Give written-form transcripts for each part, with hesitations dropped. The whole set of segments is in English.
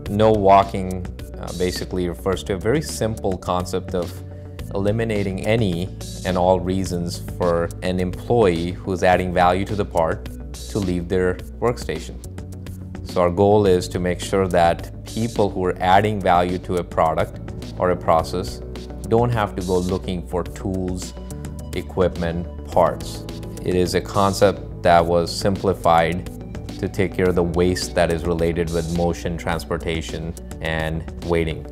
No walking basically refers to a very simple concept of eliminating any and all reasons for an employee who's adding value to the part to leave their workstation. So our goal is to make sure that people who are adding value to a product or a process don't have to go looking for tools, equipment, parts. It is a concept that was simplified to take care of the waste that is related with motion, transportation, and waiting.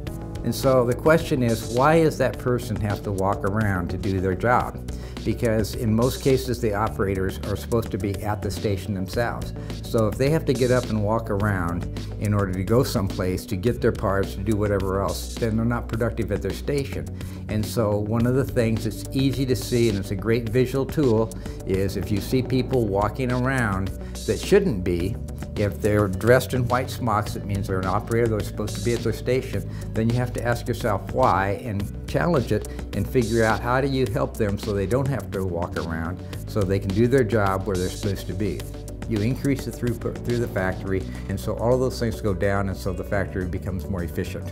And so the question is, why does that person have to walk around to do their job? Because in most cases, the operators are supposed to be at the station themselves. So if they have to get up and walk around in order to go someplace to get their parts, to do whatever else, then they're not productive at their station. And so one of the things that's easy to see, and it's a great visual tool, is if you see people walking around that shouldn't be, if they're dressed in white smocks, it means they're an operator, they're supposed to be at their station. Then you have to ask yourself why and challenge it and figure out how do you help them so they don't have to walk around, so they can do their job where they're supposed to be. You increase the throughput through the factory, and so all of those things go down, and so the factory becomes more efficient.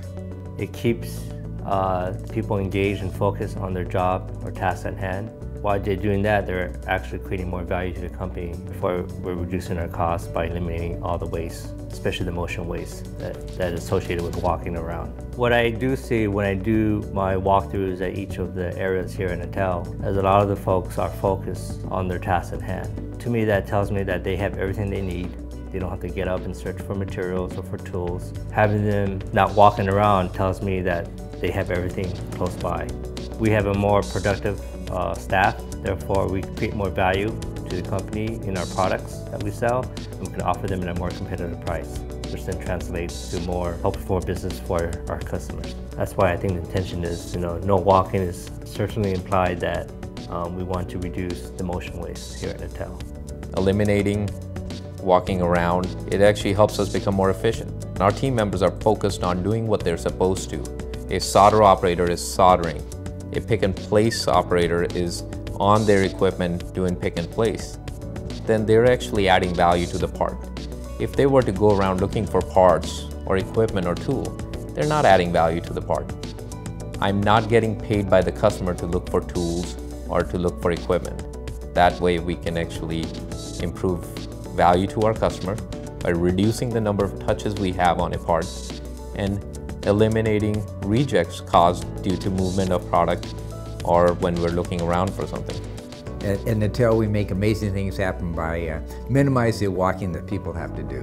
It keeps people engaged and focused on their job or task at hand. While they're doing that, they're actually creating more value to the company. Before we're reducing our costs by eliminating all the waste, especially the motion waste that is associated with walking around. What I do see when I do my walkthroughs at each of the areas here in Intel is a lot of the folks are focused on their tasks at hand. To me, that tells me that they have everything they need. They don't have to get up and search for materials or for tools. Having them not walking around tells me that they have everything close by. We have a more productive staff, therefore we create more value to the company in our products that we sell, and we can offer them at a more competitive price, which then translates to more helpful business for our customers. That's why I think the intention is, no walking is certainly implied that we want to reduce the motion waste here at Intel. Eliminating walking around, it actually helps us become more efficient. Our team members are focused on doing what they're supposed to. A solder operator is soldering. A pick and place operator is on their equipment doing pick and place. Then they're actually adding value to the part. If they were to go around looking for parts or equipment or tool, they're not adding value to the part. I'm not getting paid by the customer to look for tools or to look for equipment. That way we can actually improve value to our customer by reducing the number of touches we have on a part and eliminating rejects caused due to movement of product or when we're looking around for something. At Intel, we make amazing things happen by minimizing the walking that people have to do.